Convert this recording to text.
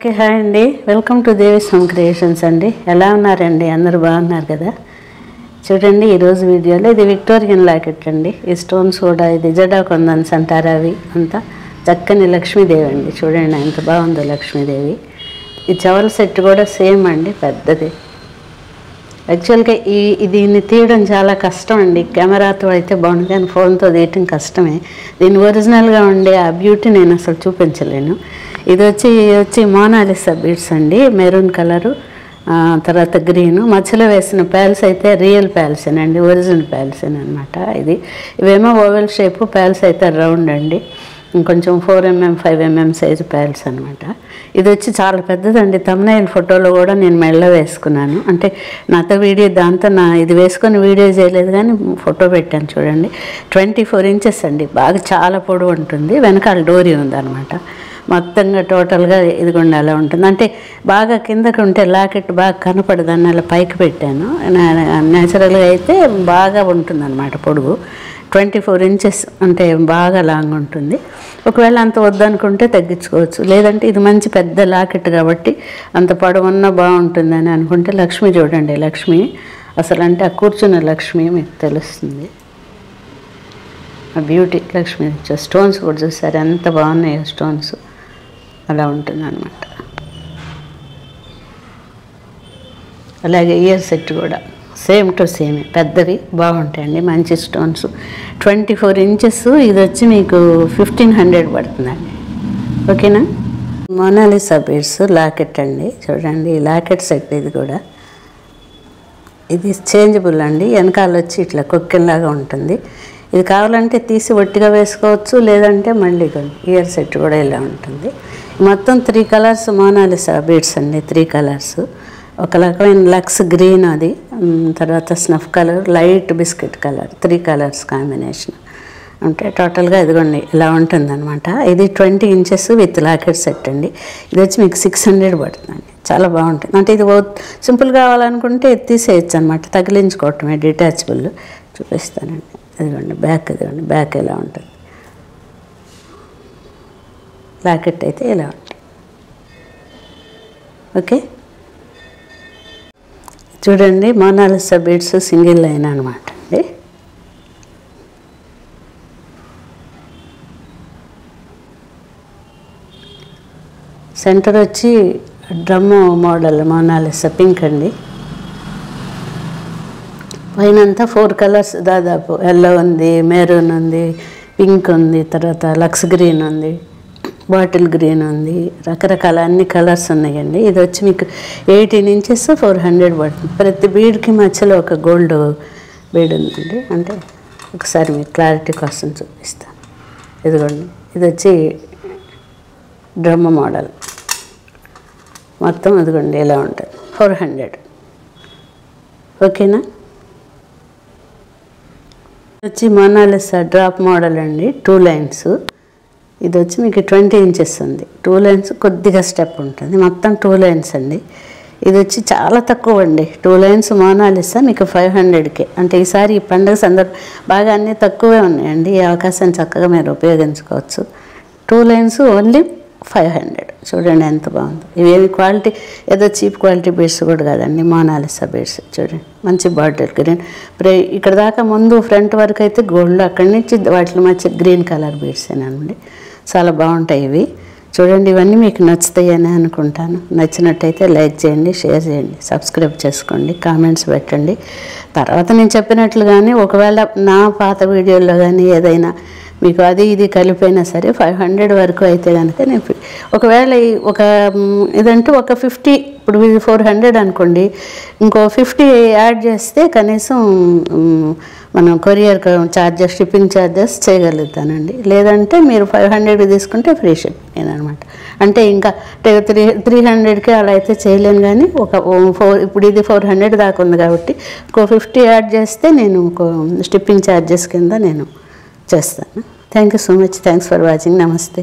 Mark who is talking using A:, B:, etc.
A: Okay hi అండి, welcome to Devi's home creations అండి. ఎలా ఉన్నారండి? అందరూ బాగున్నారు కదా? చూడండి ఈరోజు వీడియోలో ఇది విక్టోరియన్ లాకెట్ అండి. ఈ స్టోన్స్ కూడా ఇది జడా కొందన్స్ అంటారు, అవి అంతా చక్కని లక్ష్మీదేవి అండి. చూడండి ఎంత బాగుందో లక్ష్మీదేవి. ఈ చెవుల సెట్ కూడా సేమ్ అండి, పెద్దది. యాక్చువల్గా దీన్ని తీయడం చాలా కష్టం అండి. కెమెరాతో అయితే బాగుంది కానీ ఫోన్తో తీయటం కష్టమే. దీని ఒరిజినల్గా ఉండే ఆ బ్యూటీ నేను అసలు చూపించలేను. ఇది వచ్చి మోనాలిసా బీడ్స్ అండి, మెరూన్ కలరు, తర్వాత గ్రీను, మధ్యలో వేసిన ప్యాల్స్ అయితే రియల్ ప్యాల్సేనండి, ఒరిజినల్ ప్యాల్సేనమాట. ఇవేమో ఓవెల్ షేపు, ప్యాల్స్ అయితే రౌండ్ అండి. ఇంకొంచెం 4mm 5mm సైజు ప్యాల్స్ అనమాట. ఇది వచ్చి చాలా పెద్దదండి. తమ్నైల్ ఫోటోలో కూడా నేను మెళ్ళ వేసుకున్నాను. అంటే నాతో వీడియో దాంతో ఇది వేసుకొని వీడియో చేయలేదు కానీ ఫోటో పెట్టాను చూడండి. 24 ఇంచెస్ అండి, బాగా చాలా పొడవు ఉంటుంది. వెనకాల డోరీ ఉందన్నమాట. మొత్తంగా టోటల్గా ఇదిగోండి అలా ఉంటుంది. అంటే బాగా కిందకి ఉంటే లాకెట్ బాగా కనపడదని అలా పైకి పెట్టాను. న్యాచురల్గా అయితే బాగా ఉంటుంది అన్నమాట పొడుగు. 24 ఇంచెస్ అంటే బాగా లాంగ్ ఉంటుంది. ఒకవేళ అంత వద్దనుకుంటే తగ్గించుకోవచ్చు. లేదంటే ఇది మంచి పెద్ద లాకెట్ కాబట్టి అంత పొడవున్నా బాగుంటుందని అనుకుంటే లక్ష్మి చూడండి, లక్ష్మి అసలు అంటే ఆ కూర్చున్న లక్ష్మి మీకు తెలుస్తుంది. ఆ బ్యూటీ లక్ష్మి. స్టోన్స్ కూడా చూసారు ఎంత బాగున్నాయో స్టోన్స్. అలా ఉంటుంది అన్నమాట. అలాగే ఇయర్ సెట్ కూడా సేమ్ టు సేమ్ పెద్దవి బాగుంటాయండి, మంచి స్టోన్స్. 24 ఇంచెస్. ఇది వచ్చి మీకు 1500 పడుతుందండి. ఓకేనా? మోనాలిసా బీడ్స్ లాకెట్ అండి. చూడండి ఈ లాకెట్ సెట్. ఇది కూడా ఇది చేంజబుల్ అండి. వెనకాల వచ్చి ఇట్లా కొక్కెల్లాగా ఉంటుంది. ఇది కావాలంటే తీసి ఒట్టిగా వేసుకోవచ్చు, లేదంటే మళ్ళీ ఇయర్ సెట్ కూడా ఇలా ఉంటుంది. మొత్తం 3 కలర్స్ మోనాలిసా బీడ్స్ అండి. 3 కలర్స్. ఒక రకమైన లక్స్ గ్రీన్, అది తర్వాత snuff colour, light biscuit colour, 3 colours combination. అంటే టోటల్గా ఇదిగోండి ఇలా ఉంటుందన్నమాట. ఇది 20 ఇంచెస్ విత్ లాకెట్ సెట్ అండి. ఇది వచ్చి మీకు 600 పడుతుందండి. చాలా బాగుంటుంది. అంటే ఇది సింపుల్ కావాలనుకుంటే తీసేయచ్చు అనమాట, తగిలించుకోవటమే, డిటాచబుల్. చూపిస్తానండి. ఇదిగోండి బ్యాక్, ఇదిగోండి బ్యాక్ ఇలా ఉంటుంది. లాకెట్ అయితే ఇలా ఉంటుంది. ఓకే, చూడండి మోనాలిసా బీడ్స్ సింగిల్ లైన్ అనమాట అండి. సెంటర్ వచ్చి డ్రమ్ మోడల్ మోనాలిసా పింక్ అండి. పైనంతా 4 కలర్స్ దాదాపు. ఎల్లో ఉంది, మెరూన్ ఉంది, పింక్ ఉంది, తర్వాత లక్స్ గ్రీన్ ఉంది, బాటిల్ గ్రీన్ ఉంది, రకరకాల అన్ని కలర్స్ ఉన్నాయండి. ఇది వచ్చి మీకు 18 ఇంచెస్ 400 పడుతుంది. ప్రతి బీడ్కి మధ్యలో ఒక గోల్డ్ బీడ్ ఉందండి. అంటే ఒకసారి మీకు క్లారిటీ కోసం చూపిస్తాను. ఇదిగోండి ఇది వచ్చి డ్రమ్ మోడల్. మొత్తం ఇదిగోండి ఇలా ఉంటుంది, 400. ఓకేనా? వచ్చి మోనాలిసా డ్రాప్ మోడల్ అండి, 2 లైన్స్. ఇది వచ్చి మీకు 20 ఇంచెస్ ఉంది. 2 లైన్స్ కొద్దిగా స్టెప్ ఉంటుంది. మొత్తం 2 లైన్స్ అండి. ఇది వచ్చి చాలా తక్కువ అండి. 2 లైన్స్ మోనాలిసా మీకు 500కే. అంటే ఈసారి ఈ పండుగ సందర్భం బాగా అన్నీ తక్కువే ఉన్నాయండి. ఈ అవకాశాన్ని చక్కగా మీరు ఉపయోగించుకోవచ్చు. 2 లైన్స్ ఓన్లీ 500. చూడండి ఎంత బాగుందో. ఇవేమి క్వాలిటీ ఏదో చీప్ క్వాలిటీ బీడ్స్ కూడా కాదండి, మోనాలిసా బీడ్స్. చూడండి మంచి బాటిల్ గ్రీన్. ఇక్కడ దాకా ముందు ఫ్రంట్ వరకు అయితే గోల్డ్, అక్కడి నుంచి వాటి మధ్య గ్రీన్ కలర్ బీడ్సేనండి. చాలా బాగుంటాయి ఇవి. చూడండి ఇవన్నీ మీకు నచ్చుతాయని అనుకుంటాను. నచ్చినట్టయితే లైక్ చేయండి, షేర్ చేయండి, సబ్స్క్రైబ్ చేసుకోండి, కామెంట్స్ పెట్టండి. తర్వాత నేను చెప్పినట్లుగానే ఒకవేళ నా పాత వీడియోల్లో కానీ ఏదైనా మీకు అది ఇది కలిపైనా సరే 500 వరకు అయితే కనుక నేను ఒకవేళ ఇదంటే ఒక 50, ఇప్పుడు ఇది 400 అనుకోండి, ఇంకో 50 యాడ్ చేస్తే కనీసం మనం కొరియర్ ఛార్జెస్, షిప్పింగ్ ఛార్జెస్ చేయగలుగుతానండి. లేదంటే మీరు 500 తీసుకుంటే ఫ్రీ షిప్పింగ్ అనమాట. అంటే ఇంకా 300కి అలా అయితే చేయలేను కానీ ఇప్పుడు ఇది 400 దాకా ఉంది కాబట్టి ఇంకో 50 యాడ్ చేస్తే నేను షిప్పింగ్ ఛార్జెస్ కింద నేను చేస్తాను. Thank you so much. Thanks for watching. నమస్తే.